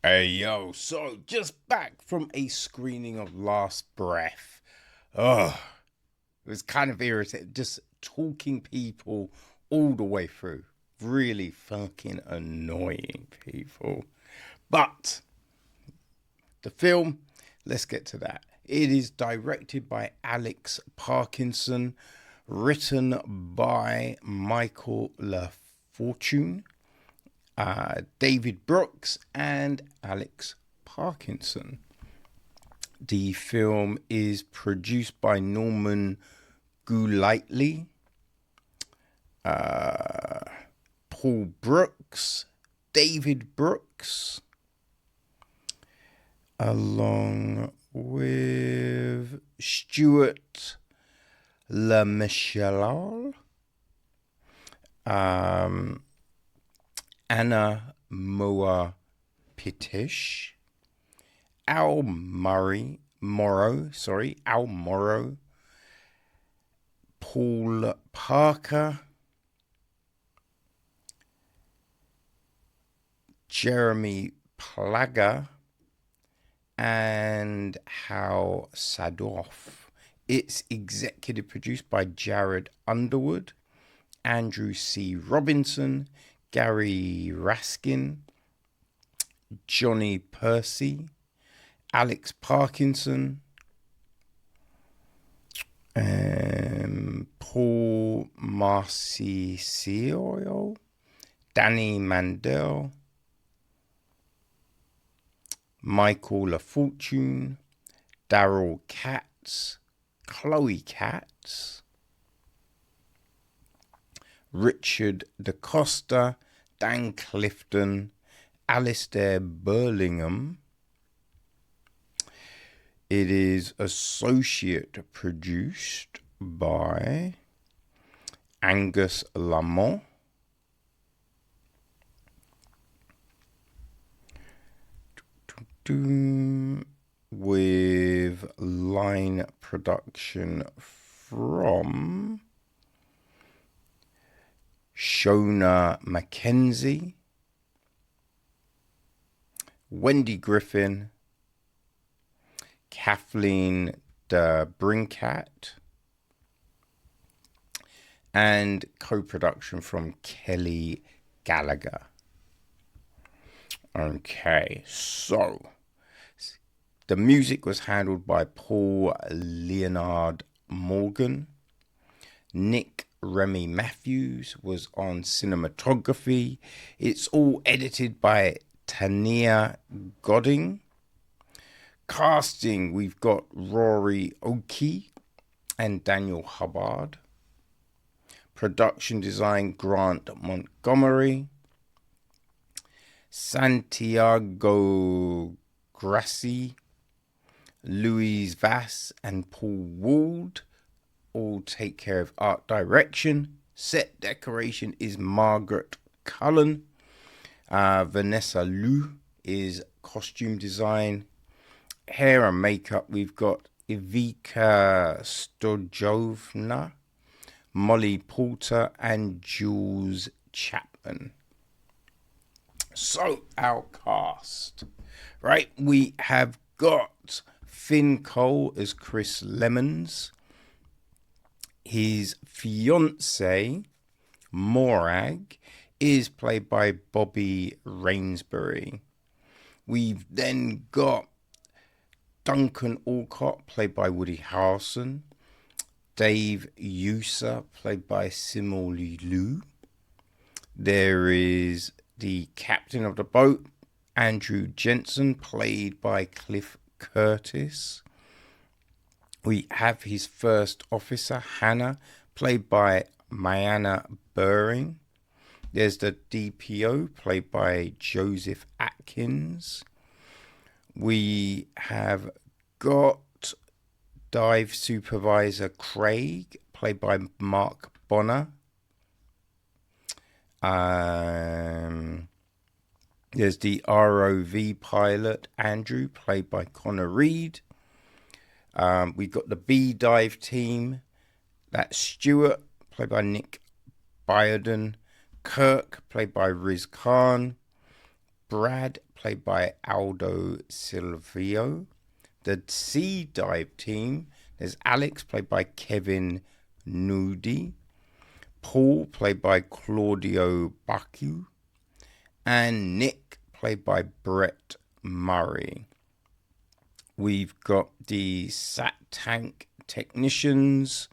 Hey yo, so just back from a screening of Last Breath. Oh, it was kind of irritating. Just talking people all the way through. Really fucking annoying people. But the film, let's get to that. It is directed by Alex Parkinson, written by Michael LaFortune, David Brooks, and Alex Parkinson. The film is produced by Norman Golightly, Paul Brooks, David Brooks, along with Stuart LaMichelle, Anna Moa Pitish, Al Morrow, Paul Parker, Jeremy Plaga, and Hal Sadoff. It's executive produced by Jared Underwood, Andrew C. Robinson, Gary Raskin, Johnny Percy, Alex Parkinson, Paul Marcicio, Danny Mandel, Michael LaFortune, Daryl Katz, Chloe Katz, Richard da Costa, Dan Clifton, Alistair Burlingham. It is associate produced by Angus Lamont, with line production from Shona Mackenzie, Wendy Griffin, Kathleen de Brincat, and co-production from Kelly Gallagher. Okay, so the music was handled by Paul Leonard Morgan. Nick Remy Matthews was on cinematography. It's all edited by Tania Godding. Casting, we've got Rory Oakey and Daniel Hubbard. Production design, Grant Montgomery. Santiago Grassi, Louise Vass, and Paul Wald all take care of art direction. Set decoration is Margaret Cullen. Vanessa Liu is costume design. Hair and makeup, we've got Ivica Stojovna, Molly Porter, and Jules Chapman. So, our cast, right? We have got Finn Cole as Chris Lemons. His fiancée, Morag, is played by Bobby Rainsbury. We've then got Duncan Alcott, played by Woody Harrelson. Dave Yusa, played by Simu Liu. There is the captain of the boat, Andrew Jensen, played by Cliff Curtis. We have his first officer, Hannah, played by MyAnna Buring. There's the DPO, played by Josef Atkins. We have got dive supervisor Craig, played by Mark Bonnar. There's the ROV pilot, Andrew, played by Connor Reed. We've got the B dive team, that's Stuart, played by Nick Bioden. Kirk, played by Riz Khan. Brad, played by Aldo Silvio. The sea dive team, there's Alex, played by Kevin Nudi. Paul, played by Claudio Baccu. And Nick, played by Brett Murray. We've got the sat tank technicians.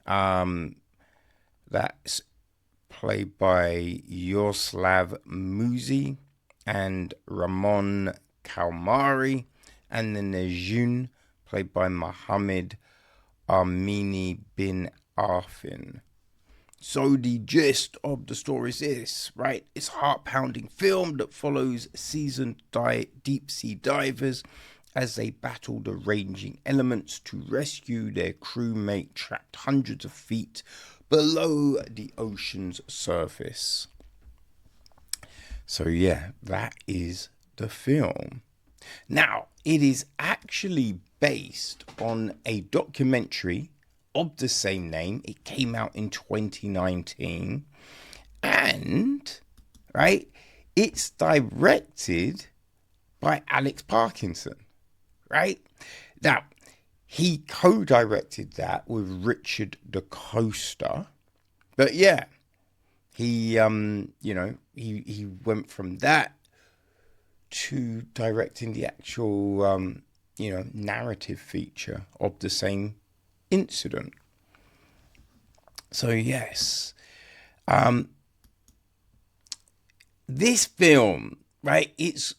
That's played by Yoslav Muzi and Ramon Kalmari. And then there's June, played by Mohammed Armini bin Arfin. So the gist of the story is this, right? It's a heart-pounding film that follows seasoned deep-sea divers as they battle the raging elements to rescue their crewmate trapped hundreds of feet below the ocean's surface. So yeah, that is the film. Now, it is actually based on a documentary of the same name. It came out in 2019. And, right, it's directed by Alex Parkinson, right? Now, he co-directed that with Richard da Costa. But yeah, he went from that to directing the actual, narrative feature of the same incident. So yes, this film, right, it's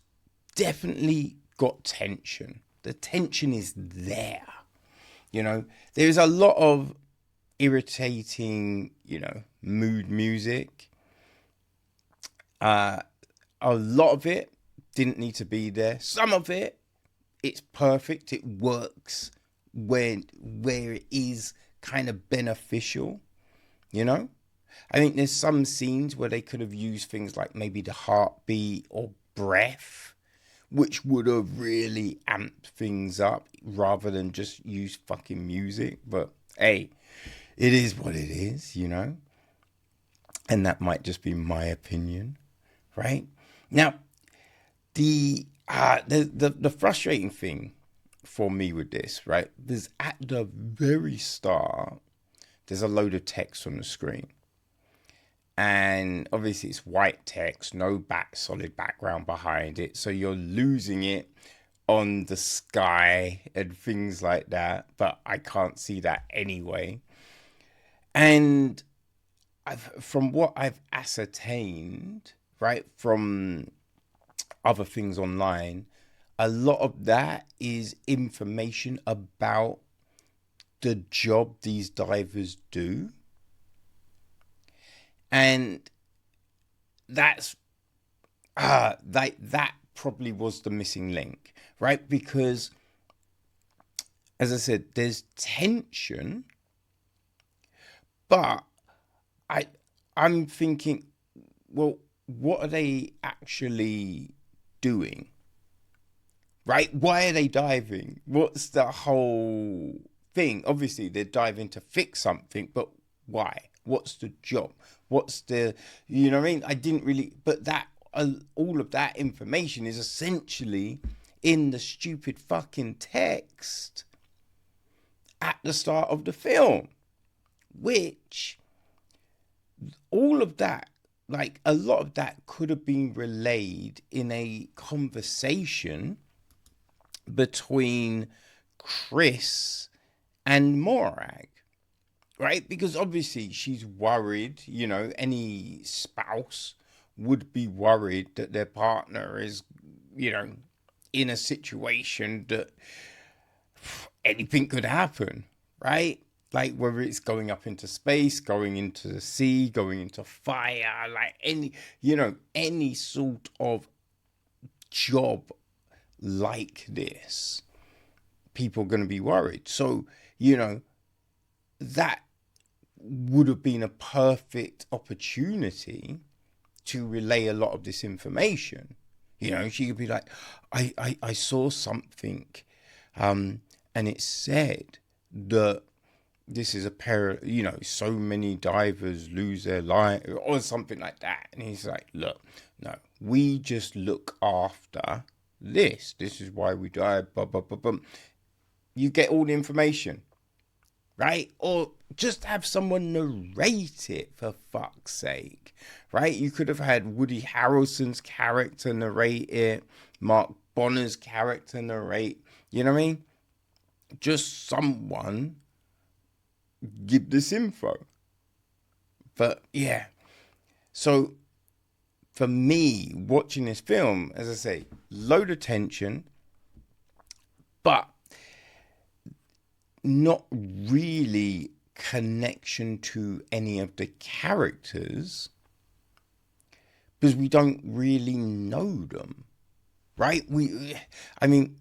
definitely got tension. The tension is there. There's a lot of irritating, mood music. A lot of it didn't need to be there. Some of it, it's perfect. It works where it is kind of beneficial, I think there's some scenes where they could have used things like maybe the heartbeat or breath, which would have really amped things up rather than just use fucking music. But hey, it is what it is, and that might just be my opinion, right? Now, the frustrating thing for me with this, right, there's at the very start, there's a load of text on the screen. And obviously it's white text, no solid background behind it. So you're losing it on the sky and things like that. But I can't see that anyway. And from what I've ascertained, right, from other things online, a lot of that is information about the job these divers do. And that's that probably was the missing link, right? Because, as I said, there's tension, but I'm thinking, well, what are they actually doing? Right? Why are they diving? What's the whole thing? Obviously, they're diving to fix something, but why? What's the job? What's the, you know what I mean? I didn't really, but that, all of that information is essentially in the stupid fucking text at the start of the film, which all of that, like a lot of that could have been relayed in a conversation between Chris and Morag, right? Because obviously she's worried, any spouse would be worried that their partner is, in a situation that anything could happen, right? Like whether it's going up into space, going into the sea, going into fire, like any sort of job like this, people are going to be worried. So, that would have been a perfect opportunity to relay a lot of this information. She could be like, I saw something, and it said that this is a pair, so many divers lose their life or something like that. And he's like, look, no, We just look after this. This is why we died. Blah, blah, blah, blah. You get all the information, right? Or just have someone narrate it, for fuck's sake, right? You could have had Woody Harrelson's character narrate it, Mark Bonnar's character narrate, you know what I mean? Just someone give this info. But yeah, so for me, watching this film, as I say, load of tension, but not really connection to any of the characters because we don't really know them, right? I mean,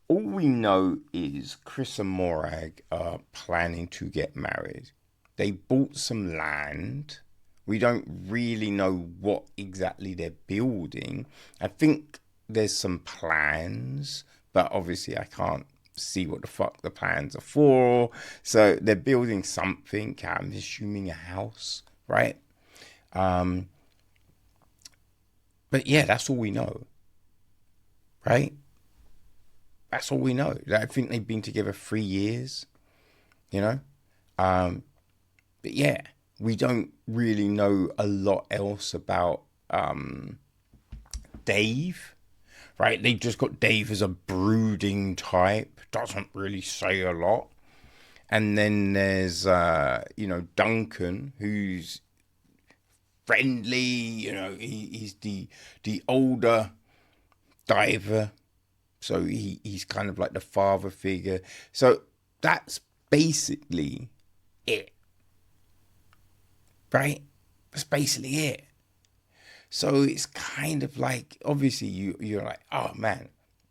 all we know is Chris and Morag are planning to get married. They bought some land. We don't really know what exactly they're building. I think there's some plans, but obviously I can't see what the fuck the plans are for. So they're building something. I'm assuming a house, right? But yeah, that's all we know, right? That's all we know. I think they've been together 3 years, you know? But yeah, we don't really know a lot else about Dave, right? They've just got Dave as a brooding type. Doesn't really say a lot. And then there's, Duncan, who's friendly. You know, he's the older diver. So he's kind of like the father figure. So that's basically it. Right? That's basically it. So it's kind of like, obviously you're like, oh man,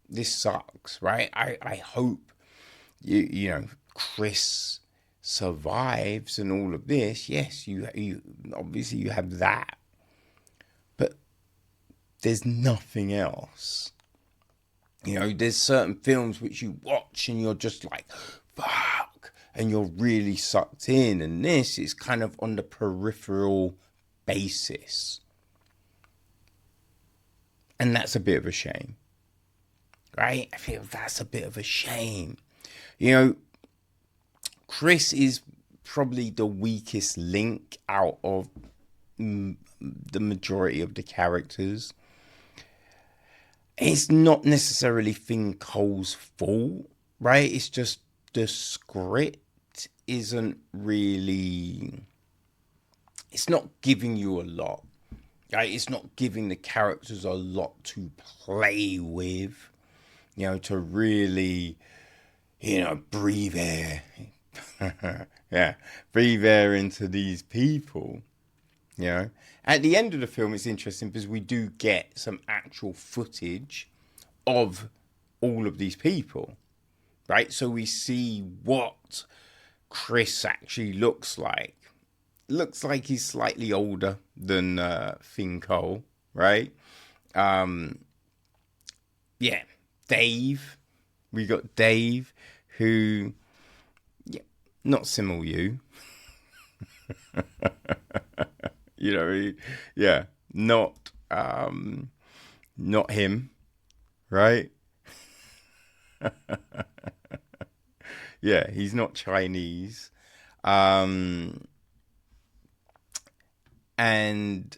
this sucks, right? I hope you know Chris survives and all of this. Yes, you obviously you have that, but there's nothing else. You know, there's certain films which you watch and you're just like, fuck, and you're really sucked in, and this is kind of on the peripheral basis. And that's a bit of a shame, right? I feel that's a bit of a shame. You know, Chris is probably the weakest link out of the majority of the characters. It's not necessarily Finn Cole's fault, right? It's just the script isn't really... It's not giving you a lot. Right? It's not giving the characters a lot to play with, you know, to really, you know, breathe air. Yeah, breathe air into these people, you know. At the end of the film, it's interesting because we do get some actual footage of all of these people, right? So we see what Chris actually looks like. Looks like he's slightly older than Finn Cole, right? Yeah, Dave. We got Dave, who, yeah, not Simu Liu. You know, yeah, not him, right? Yeah, he's not Chinese. And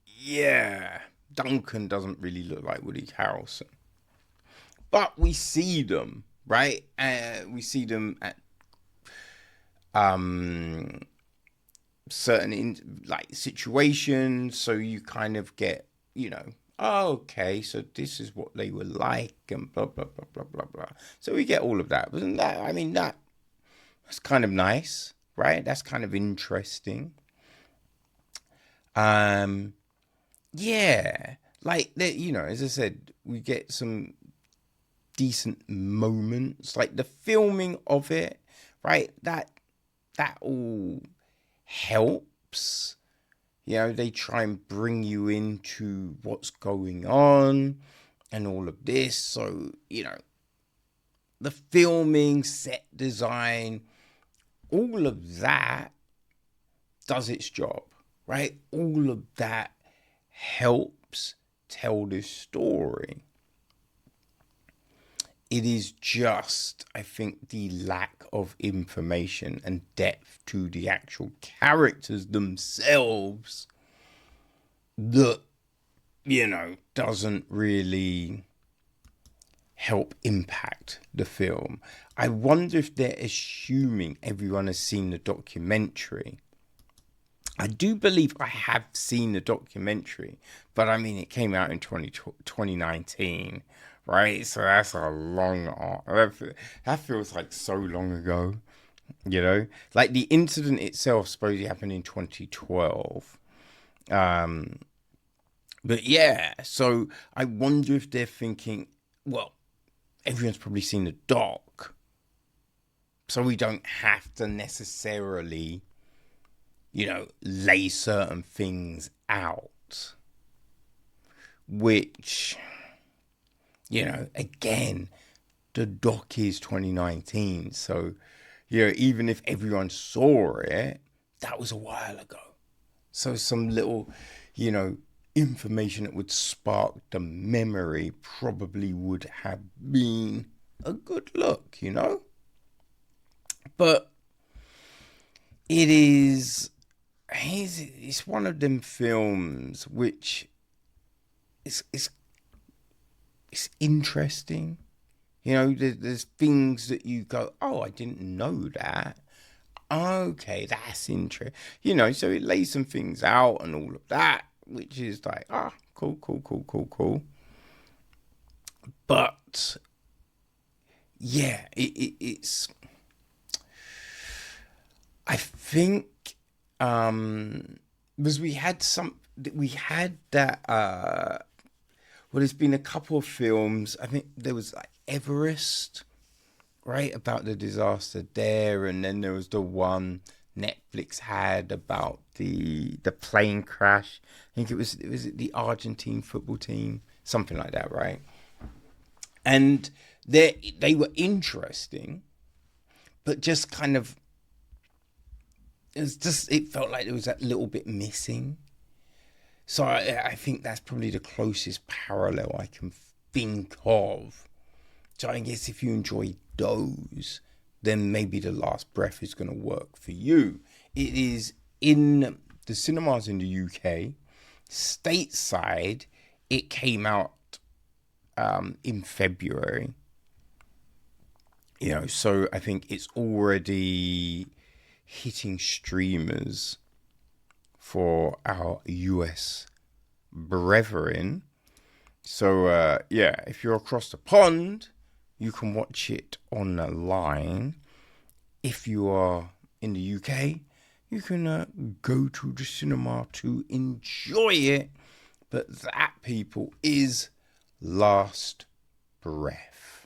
yeah, Duncan doesn't really look like Woody Harrelson. But we see them, right? We see them at certain situations. So you kind of get, you know, oh, okay, so this is what they were like and blah, blah, blah, blah, blah, blah. So we get all of that. Wasn't that, I mean, that's kind of nice, right? That's kind of interesting. Yeah, like that, you know, as I said, we get some decent moments, like the filming of it, right? That all helps. You know, they try and bring you into what's going on and all of this. So, you know, the filming, set design, all of that does its job. Right? All of that helps tell this story. It is just, I think, the lack of information and depth to the actual characters themselves that, doesn't really help impact the film. I wonder if they're assuming everyone has seen the documentary. I do believe I have seen the documentary, but I mean, it came out in 2019, right? So that's a long, that feels like so long ago, Like the incident itself supposedly happened in 2012. But yeah, so I wonder if they're thinking, well, everyone's probably seen the doc, so we don't have to necessarily, lay certain things out. Which, again, the doc is 2019, so, even if everyone saw it, that was a while ago. So some little, information that would spark the memory probably would have been a good look, But it's one of them films which it's interesting. There's things that you go, oh, I didn't know that. Okay, that's interesting. So it lays some things out and all of that, which is like, cool. But yeah, it's. I think because we had that. Well, there's been a couple of films. I think there was like Everest, right, about the disaster there, and then there was the one Netflix had about the plane crash. I think it was the Argentine football team, something like that, right? And they were interesting, but just kind of it felt like there was that little bit missing. So I think that's probably the closest parallel I can think of. So I guess if you enjoy those, then maybe The Last Breath is going to work for you. It is in the cinemas in the UK. Stateside, it came out in February. So I think it's already hitting streamers for our US brethren. So if you're across the pond, you can watch it online. If you are in the UK, you can go to the cinema to enjoy it. But that, people, is Last Breath.